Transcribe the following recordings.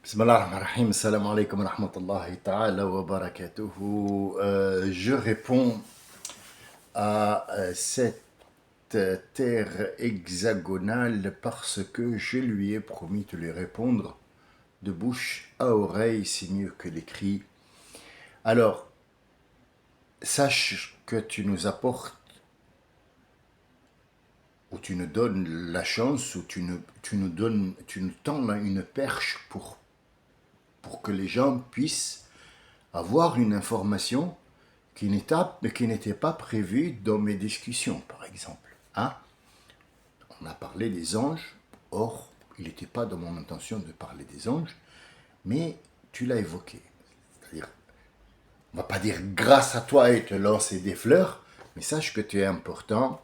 Bismillah ar-Rahman ar-Rahim, salam alaikum wa rahmatullahi ta'ala wa barakatuhu. Je réponds à cette terre hexagonale parce que je lui ai promis de lui répondre de bouche à oreille, c'est mieux que l'écrit. Alors, sache que tu nous apportes, ou tu nous donnes la chance, ou tu nous tends une perche pour que les gens puissent avoir une information qui n'était pas prévue dans mes discussions, par exemple. Hein? On a parlé des anges, or, il n'était pas dans mon intention de parler des anges, mais tu l'as évoqué. C'est-à-dire, on ne va pas dire grâce à toi et te lancer des fleurs, mais sache que tu es important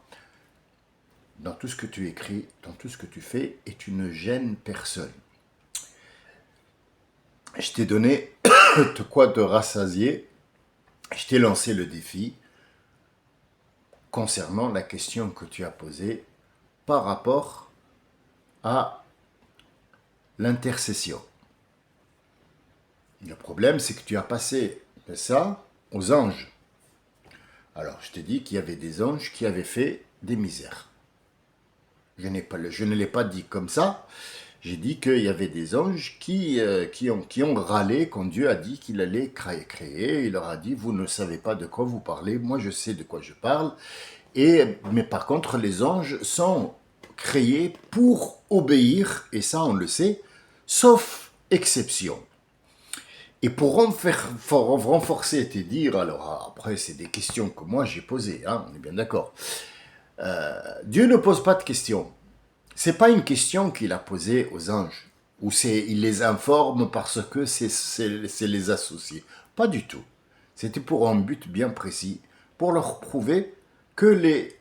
dans tout ce que tu écris, dans tout ce que tu fais, et tu ne gênes personne. Je t'ai donné de quoi te rassasier. Je t'ai lancé le défi concernant la question que tu as posée par rapport à l'intercession. Le problème, c'est que tu as passé de ça aux anges. Alors, je t'ai dit qu'il y avait des anges qui avaient fait des misères. Je ne l'ai pas dit comme ça. J'ai dit qu'il y avait des anges qui ont râlé quand Dieu a dit qu'il allait créer. Il leur a dit, vous ne savez pas de quoi vous parlez, moi je sais de quoi je parle. Mais par contre, les anges sont créés pour obéir, et ça on le sait, sauf exception. Et pour renforcer tes dires, alors après c'est des questions que moi j'ai posées, hein, on est bien d'accord. Dieu ne pose pas de questions. C'est pas une question qu'il a posée aux anges, ou il les informe parce que c'est les associés. Pas du tout. C'était pour un but bien précis, pour leur prouver que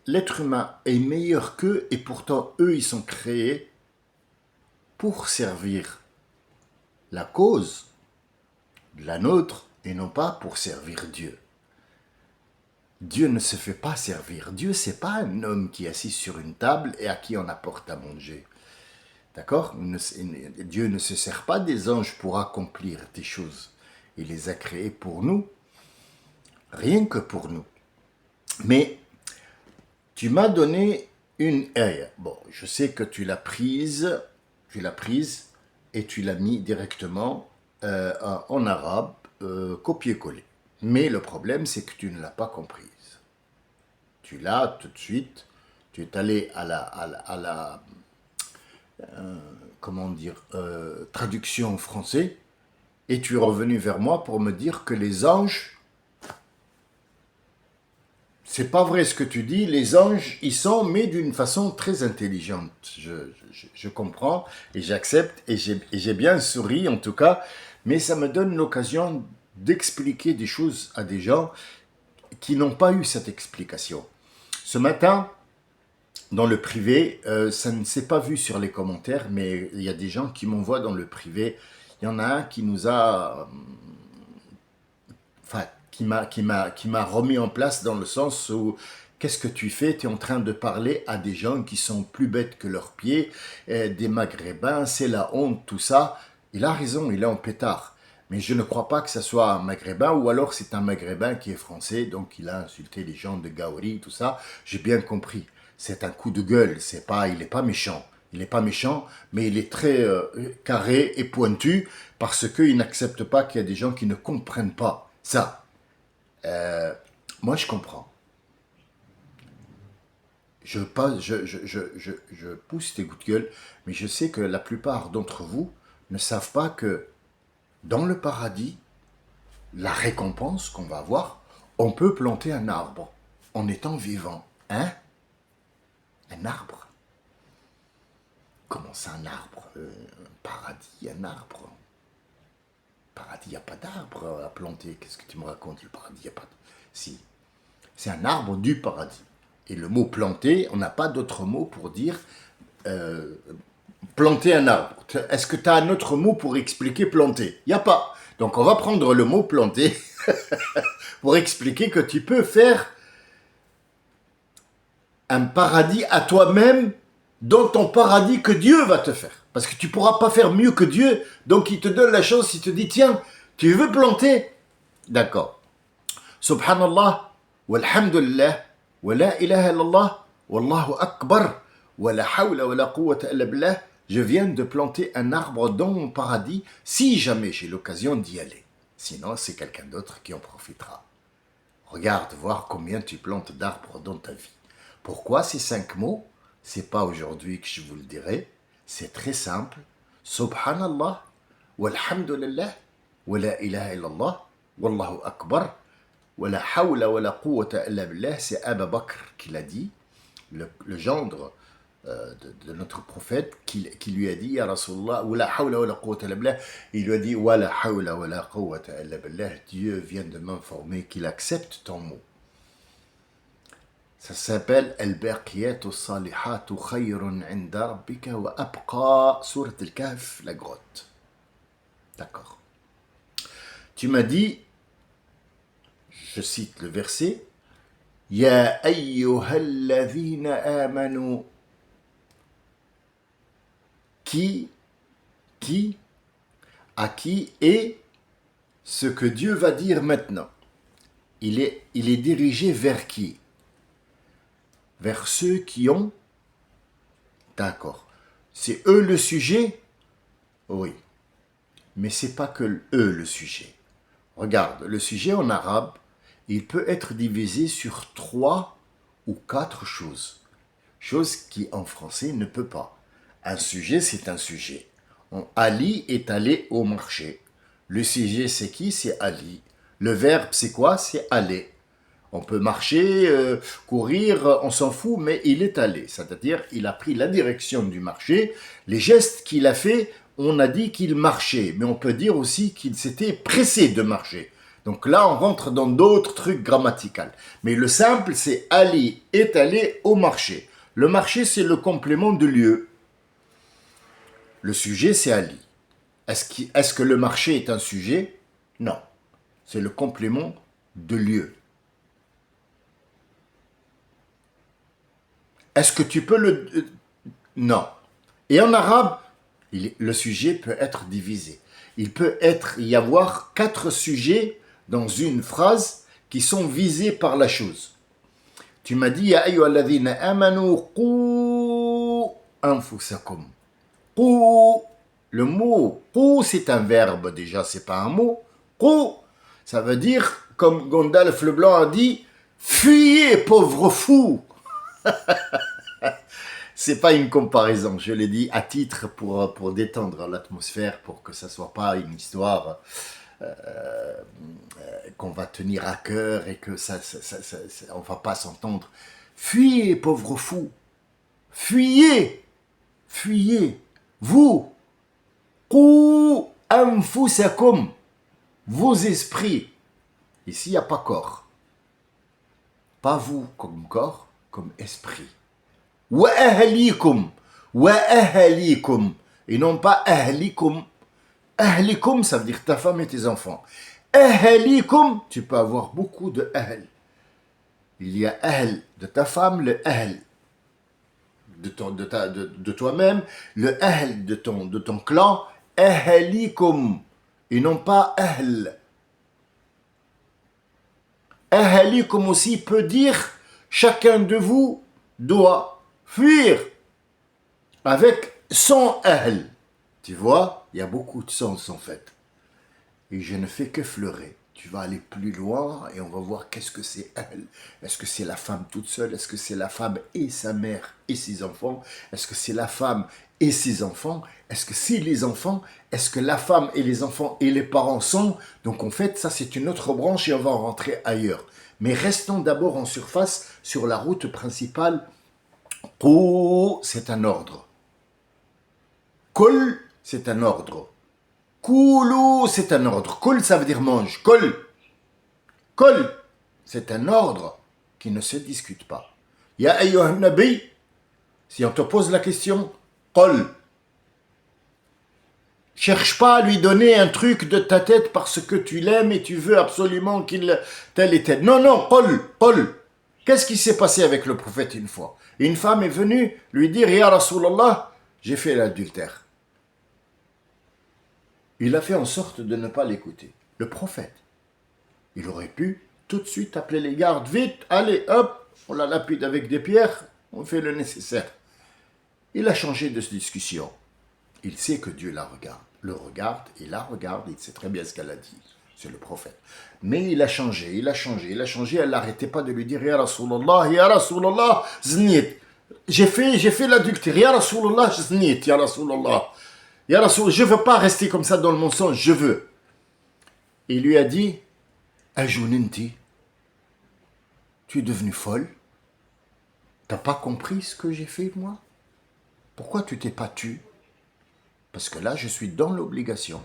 l'être humain est meilleur qu'eux, et pourtant eux ils sont créés pour servir la cause de la nôtre et non pas pour servir Dieu. Dieu ne se fait pas servir. Dieu, c'est pas un homme qui est assis sur une table et à qui on apporte à manger. D'accord? Dieu ne se sert pas des anges pour accomplir des choses. Il les a créés pour nous, rien que pour nous. Mais tu m'as donné une ayah. Bon, je sais que tu l'as prise et tu l'as mis directement en arabe, copier-coller. Mais le problème, c'est que tu ne l'as pas comprise. Tu l'as tout de suite, tu es allé à la comment dire, traduction en français, et tu es revenu vers moi pour me dire que les anges, c'est pas vrai ce que tu dis, les anges, ils sont, mais d'une façon très intelligente. Je comprends et j'accepte, et j'ai bien souri en tout cas, mais ça me donne l'occasion d'expliquer des choses à des gens qui n'ont pas eu cette explication. Ce matin, dans le privé, ça ne s'est pas vu sur les commentaires, mais il y a des gens qui m'envoient dans le privé. Il y en a un qui nous a, enfin, qui m'a remis en place dans le sens où qu'est-ce que tu fais? Tu es en train de parler à des gens qui sont plus bêtes que leurs pieds, des Maghrébins, c'est la honte, tout ça. Il a raison, il est en pétard. Mais je ne crois pas que ce soit un Maghrébin, ou alors c'est un Maghrébin qui est français, donc il a insulté les gens de Gaouri, tout ça. J'ai bien compris. C'est un coup de gueule, il n'est pas méchant. Il n'est pas méchant, mais il est très carré et pointu parce qu'il n'accepte pas qu'il y a des gens qui ne comprennent pas ça. Moi, je comprends. Je pousse tes coups de gueule, mais je sais que la plupart d'entre vous ne savent pas que dans le paradis, la récompense qu'on va avoir, on peut planter un arbre en étant vivant. Hein? Un arbre? Comment ça, un arbre? Un paradis, un arbre? Paradis, il n'y a pas d'arbre à planter. Qu'est-ce que tu me racontes? Le paradis, il n'y a pas de... Si. C'est un arbre du paradis. Et le mot planter, on n'a pas d'autre mot pour dire planter un arbre. Est-ce que tu as un autre mot pour expliquer planter? Il n'y a pas. Donc on va prendre le mot planter pour expliquer que tu peux faire un paradis à toi-même dans ton paradis que Dieu va te faire. Parce que tu ne pourras pas faire mieux que Dieu. Donc il te donne la chance, il te dit, tiens, tu veux planter? D'accord. Subhanallah, walhamdulillah, wa la ilaha illallah, wallahu akbar, wa la hawla wa la quwwata illa billah. Je viens de planter un arbre dans mon paradis si jamais j'ai l'occasion d'y aller. Sinon, c'est quelqu'un d'autre qui en profitera. Regarde, voir combien tu plantes d'arbres dans ta vie. Pourquoi ces 5 mots? C'est pas aujourd'hui que je vous le dirai. C'est très simple. Subhanallah, walhamdulillah, wa la ilaha illallah, wallahu akbar, wa la hawla wa la quwwata illa billah. C'est Abu Bakr qui l'a dit, le gendre de notre prophète, qui lui a dit, Ya Rasulallah, wa la hawla wa la quwwata illa billah. Il lui a dit, wa la hawla wa la quwwata illa billah. Dieu vient de m'informer qu'il accepte ton mot. Ça s'appelle Al-Baqiyatu Salihatu Khayrun Inda Rabbika wa Abqa, Surat Al-Kahf, la grotte. D'accord. Tu m'as dit, je cite le verset, Ya ayyuhalladhina amanu. À qui est ce que Dieu va dire maintenant. Il est dirigé vers qui? Vers ceux qui ont... D'accord. C'est eux le sujet? Oui. Mais c'est pas que eux le sujet. Regarde, le sujet en arabe, il peut être divisé sur 3 ou 4 choses. Chose qui en français ne peut pas. Un sujet, c'est un sujet. Ali est allé au marché. Le sujet, c'est qui? C'est Ali. Le verbe, c'est quoi? C'est aller. On peut marcher, courir, on s'en fout, mais il est allé. C'est-à-dire, il a pris la direction du marché. Les gestes qu'il a fait, on a dit qu'il marchait. Mais on peut dire aussi qu'il s'était pressé de marcher. Donc là, on rentre dans d'autres trucs grammaticaux. Mais le simple, c'est Ali est allé au marché. Le marché, c'est le complément de lieu. Le sujet, c'est Ali. Est-ce que le marché est un sujet? Non. C'est le complément de lieu. Est-ce que tu peux le... Non. Et en arabe, le sujet peut être divisé. Il peut y avoir 4 sujets dans une phrase qui sont visés par la chose. Tu m'as dit, Ya ayyuhalladhina amanu qu anfusakum. Le mot qu, c'est un verbe déjà, c'est pas un mot. Qu, ça veut dire, comme Gandalf le Blanc a dit, fuyez pauvre fou. C'est pas une comparaison, je l'ai dit à titre pour détendre l'atmosphère, pour que ça soit pas une histoire qu'on va tenir à cœur et que on va pas s'entendre. Fuyez pauvre fou, fuyez, fuyez. Vous, qu anfusakum, vos esprits. Ici, il n'y a pas corps. Pas vous comme corps, comme esprit. Wa ahlikum, et non pas ahlikum. Ahlikum, ça veut dire ta femme et tes enfants. Ahlikum, tu peux avoir beaucoup de ahl. Il y a ahl de ta femme, le ahl de toi-même, le ahl de ton clan, ahlikum, et non pas ahl. Ahlikum aussi peut dire chacun de vous doit fuir avec son ahl. Tu vois, il y a beaucoup de sens en fait. Et je ne fais que fleurer. Tu vas aller plus loin et on va voir qu'est-ce que c'est elle. Est-ce que c'est la femme toute seule? Est-ce que c'est la femme et sa mère et ses enfants? Est-ce que c'est la femme et ses enfants? Est-ce que c'est les enfants? Est-ce que la femme et les enfants et les parents sont? Donc en fait, ça c'est une autre branche et on va en rentrer ailleurs. Mais restons d'abord en surface sur la route principale. Qu, c'est un ordre. Kul, c'est un ordre. Koulou, c'est un ordre. Kul, ça veut dire mange. Kol. Kol, c'est un ordre qui ne se discute pas. Ya ayyuhan nabi, si on te pose la question, Kol. Cherche pas à lui donner un truc de ta tête parce que tu l'aimes et tu veux absolument qu'il tel et tel. Non, non, Kol, Kol. Qu'est-ce qui s'est passé avec le prophète une fois? Une femme est venue lui dire, Ya Rasulallah, j'ai fait l'adultère. Il a fait en sorte de ne pas l'écouter. Le prophète, il aurait pu tout de suite appeler les gardes, vite, allez, hop, on la lapide avec des pierres, on fait le nécessaire. Il a changé de discussion. Il sait que Dieu le regarde, il la regarde, il sait très bien ce qu'elle a dit. C'est le prophète. Mais il a changé, elle n'arrêtait pas de lui dire, Ya Rasulallah, znit. J'ai fait l'adultère, Ya Rasulallah, znit, Ya Rasulallah. Ya Rasul, je ne veux pas rester comme ça dans le mensonge, je veux. Il lui a dit, Ajouninti, tu es devenue folle? T'as pas compris ce que j'ai fait, moi? Pourquoi tu t'es pas tue? Parce que là, je suis dans l'obligation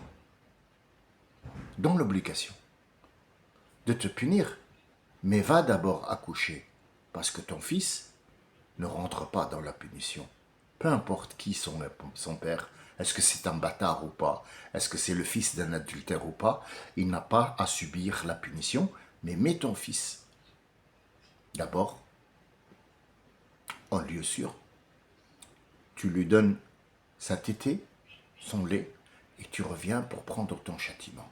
de te punir. Mais va d'abord accoucher, parce que ton fils ne rentre pas dans la punition. Peu importe qui son père, est-ce que c'est un bâtard ou pas, est-ce que c'est le fils d'un adultère ou pas, il n'a pas à subir la punition, mais mets ton fils d'abord en lieu sûr. Tu lui donnes sa tétée, son lait, et tu reviens pour prendre ton châtiment.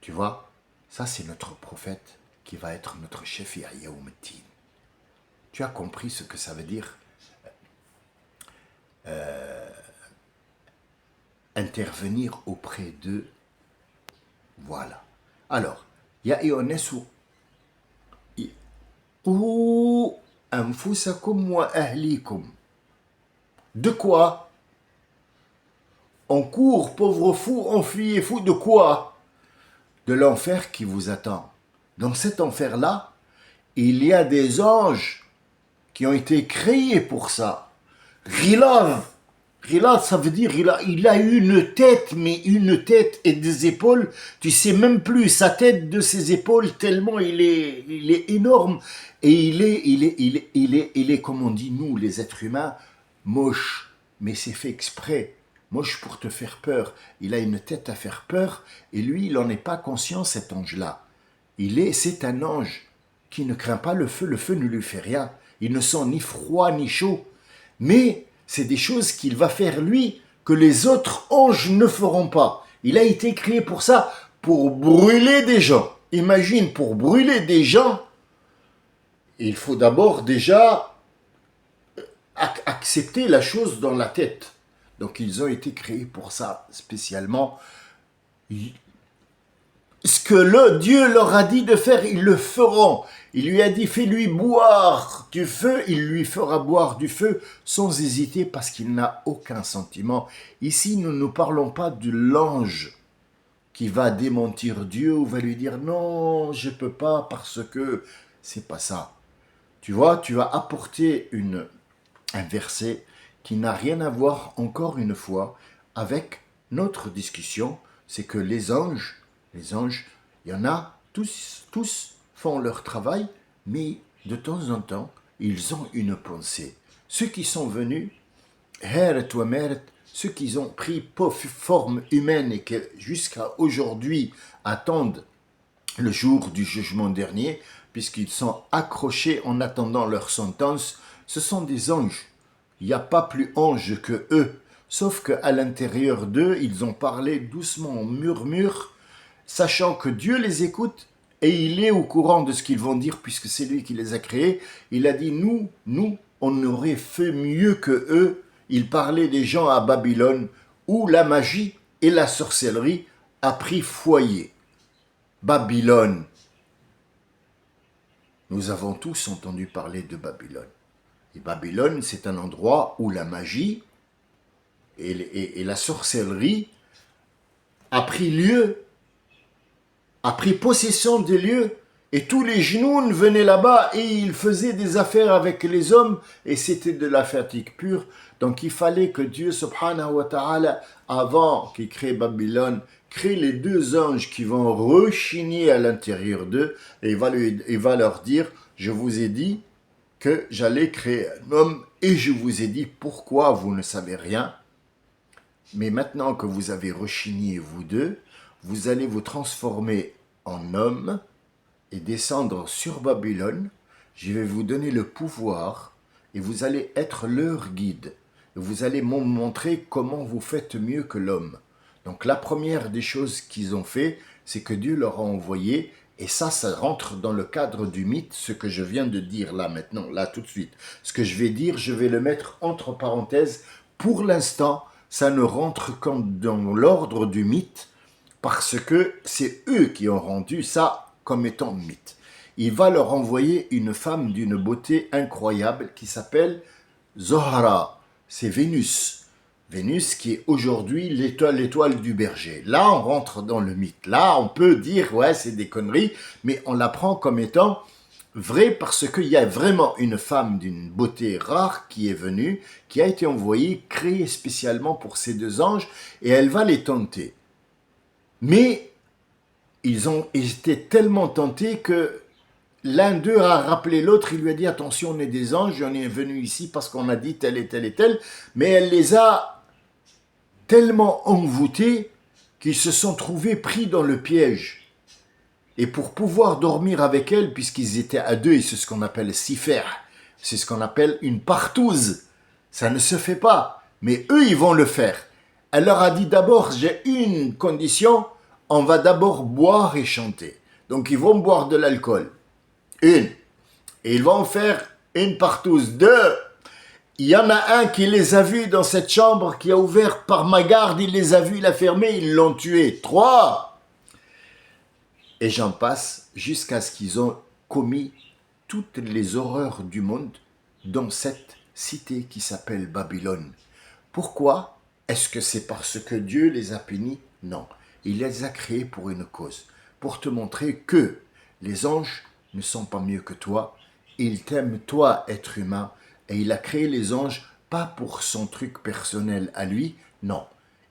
Tu vois, ça c'est notre prophète qui va être notre chef Yaoum Tin. Tu as compris ce que ça veut dire intervenir auprès d'eux. Voilà. Alors, Ya Ionesu ou anfusakum wa ahlikum. De quoi? On court, pauvre fou, enfuyez-vous de quoi? De l'enfer qui vous attend. Dans cet enfer-là, il y a des anges qui ont été créés pour ça. Ghilaz, ça veut dire il a une tête, mais une tête et des épaules, tu sais même plus sa tête de ses épaules tellement il est énorme et il est comme on dit nous les êtres humains moche, mais c'est fait exprès. Moche pour te faire peur. Il a une tête à faire peur et lui il n'en est pas conscient cet ange-là. C'est un ange qui ne craint pas le feu ne lui fait rien. Il ne sent ni froid ni chaud. Mais c'est des choses qu'il va faire lui que les autres anges ne feront pas. Il a été créé pour ça, pour brûler des gens. Imagine, pour brûler des gens, il faut d'abord déjà accepter la chose dans la tête. Donc ils ont été créés pour ça spécialement. Ce que Dieu leur a dit de faire, ils le feront. Il lui a dit, fais-lui boire du feu, il lui fera boire du feu sans hésiter parce qu'il n'a aucun sentiment. Ici, nous ne parlons pas de l'ange qui va démentir Dieu ou va lui dire, non, je ne peux pas parce que c'est pas ça. Tu vois, tu as apporté un verset qui n'a rien à voir, encore une fois, avec notre discussion, c'est que les anges, il y en a, tous font leur travail, mais de temps en temps, ils ont une pensée. Ceux qui sont venus, ceux qui ont pris forme humaine et qui jusqu'à aujourd'hui attendent le jour du jugement dernier, puisqu'ils sont accrochés en attendant leur sentence, ce sont des anges. Il n'y a pas plus anges que eux, sauf qu'à l'intérieur d'eux, ils ont parlé doucement en murmure, sachant que Dieu les écoute et il est au courant de ce qu'ils vont dire puisque c'est lui qui les a créés. Il a dit, nous, on aurait fait mieux que eux. Il parlait des gens à Babylone où la magie et la sorcellerie a pris foyer. Babylone. Nous avons tous entendu parler de Babylone. Et Babylone, c'est un endroit où la magie et la sorcellerie a pris lieu, a pris possession des lieux, et tous les genoux venaient là-bas et ils faisaient des affaires avec les hommes, et c'était de la fatigue pure. Donc il fallait que Dieu, subhanahu wa ta'ala, avant qu'il crée Babylone, crée les deux anges qui vont rechigner à l'intérieur d'eux, et il va leur dire, je vous ai dit que j'allais créer un homme, et je vous ai dit pourquoi vous ne savez rien. Mais maintenant que vous avez rechigné vous deux, vous allez vous transformer en homme et descendre sur Babylone, je vais vous donner le pouvoir et vous allez être leur guide. Vous allez me montrer comment vous faites mieux que l'homme. Donc la première des choses qu'ils ont fait, c'est que Dieu leur a envoyé, et ça rentre dans le cadre du mythe, ce que je viens de dire là maintenant, là tout de suite. Ce que je vais dire, je vais le mettre entre parenthèses. Pour l'instant, ça ne rentre qu'en dans l'ordre du mythe, parce que c'est eux qui ont rendu ça comme étant mythe. Il va leur envoyer une femme d'une beauté incroyable qui s'appelle Zohra, c'est Vénus. Vénus qui est aujourd'hui l'étoile du berger. Là, on rentre dans le mythe. Là, on peut dire, ouais, c'est des conneries, mais on la prend comme étant vrai parce qu'il y a vraiment une femme d'une beauté rare qui est venue, qui a été envoyée, créée spécialement pour ces deux anges, et elle va les tenter. Mais ils ont été tellement tentés que l'un d'eux a rappelé l'autre, il lui a dit attention, on est des anges, on est venu ici parce qu'on a dit tel et tel et tel, mais elle les a tellement envoûtés qu'ils se sont trouvés pris dans le piège. Et pour pouvoir dormir avec elle, puisqu'ils étaient à deux, et c'est ce qu'on appelle sifer, c'est ce qu'on appelle une partouze, ça ne se fait pas, mais eux ils vont le faire. Elle leur a dit d'abord, j'ai une condition, on va d'abord boire et chanter. Donc ils vont boire de l'alcool. Une. Et ils vont faire une partouze. Deux. Il y en a un qui les a vus dans cette chambre, qui a ouvert par ma garde, il les a vus, il a fermé, ils l'ont tué. Trois. Et j'en passe jusqu'à ce qu'ils ont commis toutes les horreurs du monde dans cette cité qui s'appelle Babylone. Pourquoi? Est-ce que c'est parce que Dieu les a punis? Non. Il les a créés pour une cause. Pour te montrer que les anges ne sont pas mieux que toi. Il t'aime, toi, être humain. Et il a créé les anges pas pour son truc personnel à lui. Non.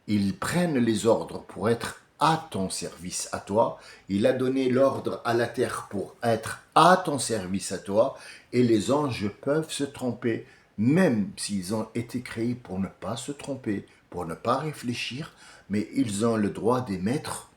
Ils prennent les ordres pour être à ton service à toi. Il a donné l'ordre à la terre pour être à ton service à toi. Et les anges peuvent se tromper, même s'ils ont été créés pour ne pas se tromper, pour ne pas réfléchir, mais ils ont le droit d'émettre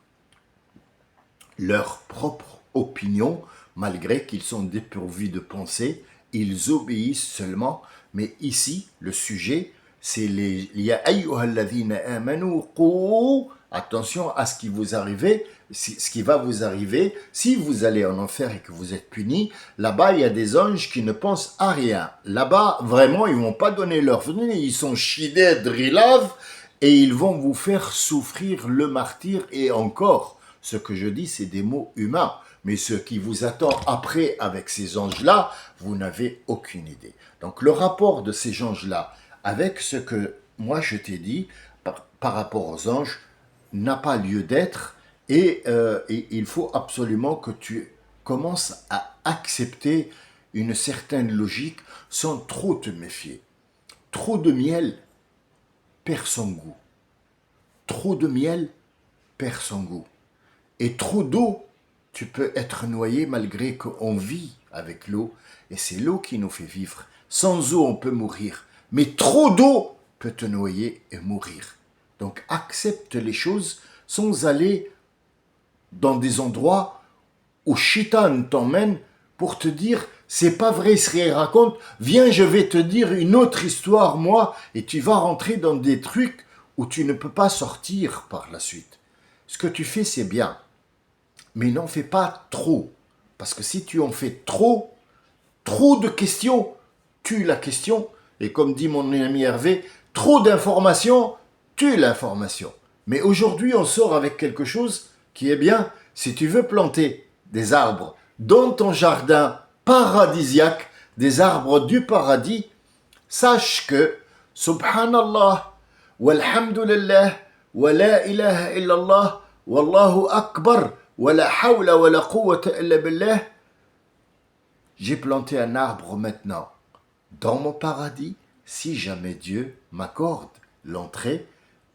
leur propre opinion, malgré qu'ils sont dépourvus de pensée, ils obéissent seulement. Mais ici, le sujet, c'est les ya ayyuhalladhina amanu qu. Attention à ce qui vous arrive, ce qui va vous arriver si vous allez en enfer et que vous êtes punis. Là-bas, il y a des anges qui ne pensent à rien. Là-bas, vraiment, ils vont pas donner leur venue, ils sont shided rilav et ils vont vous faire souffrir le martyr. Et encore, ce que je dis, c'est des mots humains. Mais ce qui vous attend après avec ces anges-là, vous n'avez aucune idée. Donc le rapport de ces anges-là avec ce que moi je t'ai dit par rapport aux anges n'a pas lieu d'être et il faut absolument que tu commences à accepter une certaine logique sans trop te méfier. Trop de miel perd son goût. Trop de miel perd son goût. Et trop d'eau, tu peux être noyé malgré qu'on vit avec l'eau. Et c'est l'eau qui nous fait vivre. Sans eau, on peut mourir. Mais trop d'eau peut te noyer et mourir. Donc accepte les choses sans aller dans des endroits où Shaitan t'emmène pour te dire c'est pas vrai ce qu'il raconte, viens je vais te dire une autre histoire moi et tu vas rentrer dans des trucs où tu ne peux pas sortir par la suite. Ce que tu fais c'est bien, mais n'en fais pas trop, parce que si tu en fais trop de questions tue la question, et comme dit mon ami Hervé, trop d'informations tue l'information. Mais aujourd'hui on sort avec quelque chose qui est bien. Si tu veux planter des arbres dans ton jardin paradisiaque, des arbres du paradis, sache que subhanallah walhamdulillah wa la ilaha illallah wallahu akbar wa la hawla wa la quwwata illa billah. J'ai planté un arbre maintenant dans mon paradis. Si jamais Dieu m'accorde l'entrée,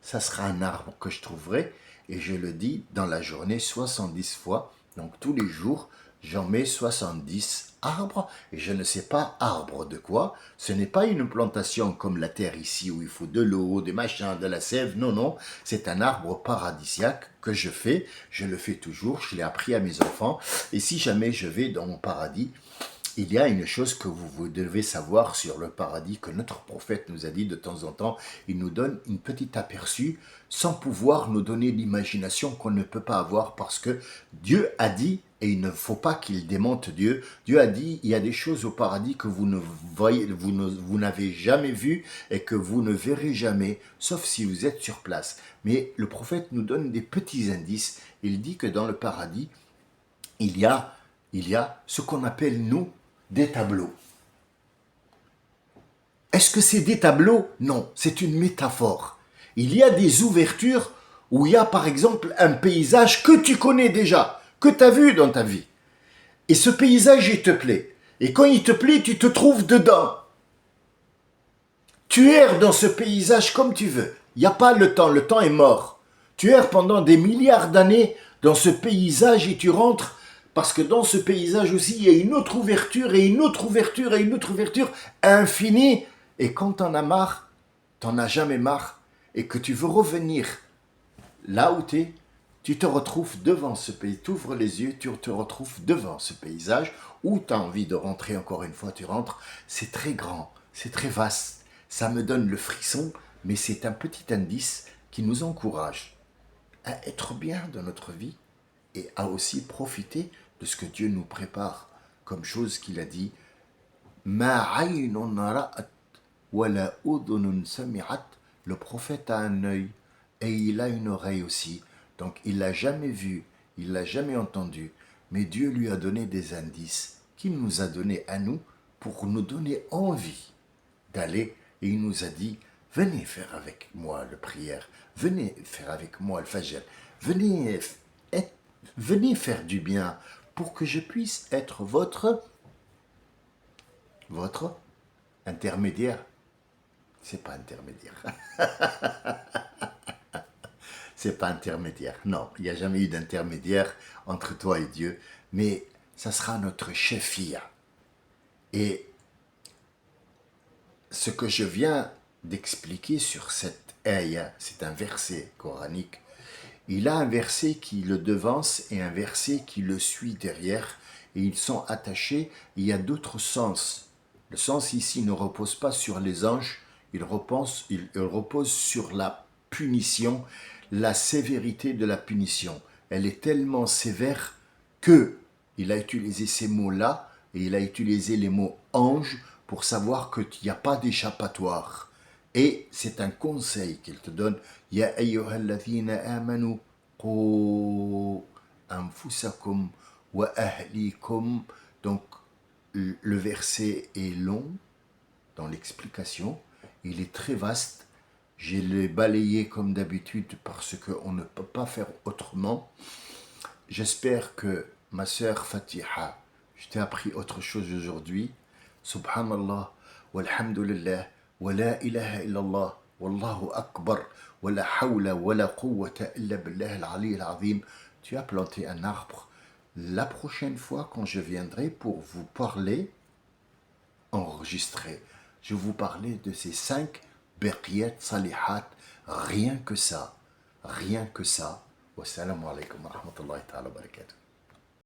ça sera un arbre que je trouverai. Et je le dis dans la journée 70 fois. Donc tous les jours, j'en mets 70 arbres. Et je ne sais pas arbre de quoi. Ce n'est pas une plantation comme la terre ici où il faut de l'eau, des machins, de la sève. Non, non. C'est un arbre paradisiaque que je fais. Je le fais toujours. Je l'ai appris à mes enfants. Et si jamais je vais dans mon paradis, il y a une chose que vous devez savoir sur le paradis, que notre prophète nous a dit de temps en temps. Il nous donne une petite aperçu sans pouvoir nous donner l'imagination qu'on ne peut pas avoir, parce que Dieu a dit, et il ne faut pas qu'il démente Dieu. Dieu a dit, il y a des choses au paradis que vous vous n'avez jamais vues et que vous ne verrez jamais, sauf si vous êtes sur place. Mais le prophète nous donne des petits indices. Il dit que dans le paradis, il y a ce qu'on appelle, nous, des tableaux. Est-ce que c'est des tableaux? Non, c'est une métaphore. Il y a des ouvertures où il y a par exemple un paysage que tu connais déjà, que tu as vu dans ta vie. Et ce paysage, il te plaît. Et quand il te plaît, tu te trouves dedans. Tu erres dans ce paysage comme tu veux. Il n'y a pas le temps est mort. Tu erres pendant des milliards d'années dans ce paysage et tu rentres, parce que dans ce paysage aussi, il y a une autre ouverture et une autre ouverture et une autre ouverture infinie. Et quand t'en as marre, t'en as jamais marre, et que tu veux revenir là où t'es, tu te retrouves devant ce pays, tu ouvres les yeux, tu te retrouves devant ce paysage où tu as envie de rentrer encore une fois, tu rentres. C'est très grand, c'est très vaste, ça me donne le frisson, mais c'est un petit indice qui nous encourage à être bien dans notre vie et à aussi profiter de ce que Dieu nous prépare comme chose qu'il a dit. Ma aynun ra'at wa la udhunun sami'at. Le prophète a un œil et il a une oreille aussi. Donc il l'a jamais vu, il l'a jamais entendu, mais Dieu lui a donné des indices qu'il nous a donnés à nous pour nous donner envie d'aller. Et il nous a dit, venez faire avec moi le prière, venez faire avec moi le fajr, venez faire du bien pour que je puisse être votre intermédiaire. C'est pas intermédiaire. C'est pas intermédiaire. Non, il n'y a jamais eu d'intermédiaire entre toi et Dieu, mais ça sera notre chefia. Et ce que je viens d'expliquer sur cette ayah, c'est un verset coranique. Il a un verset qui le devance et un verset qui le suit derrière, et ils sont attachés. Il y a d'autres sens. Le sens ici ne repose pas sur les anges, il repose sur la punition, la sévérité de la punition. Elle est tellement sévère que il a utilisé ces mots-là et il a utilisé les mots ange pour savoir qu'il n'y a pas d'échappatoire. Et c'est un conseil qu'il te donne. Ya ayyuhalladhina amanu qu anfusakum wa ahlikum. Donc le verset est long dans l'explication, il est très vaste. Je l'ai balayé comme d'habitude parce qu'on ne peut pas faire autrement. J'espère que ma sœur Fatiha, je t'ai appris autre chose aujourd'hui. Subhanallah, walhamdulillah, wa la ilaha illallah, wallahu akbar, wa la hawla wa la quwwata illa billah al-ali al-azim. Tu as planté un arbre. La prochaine fois, quand je viendrai pour vous parler, enregistrer, je vous parlais de ces 5 baqiyat salihat, rien que ça. Wassalamu alaikum wa rahmatullahi ta'ala wa barakatuh.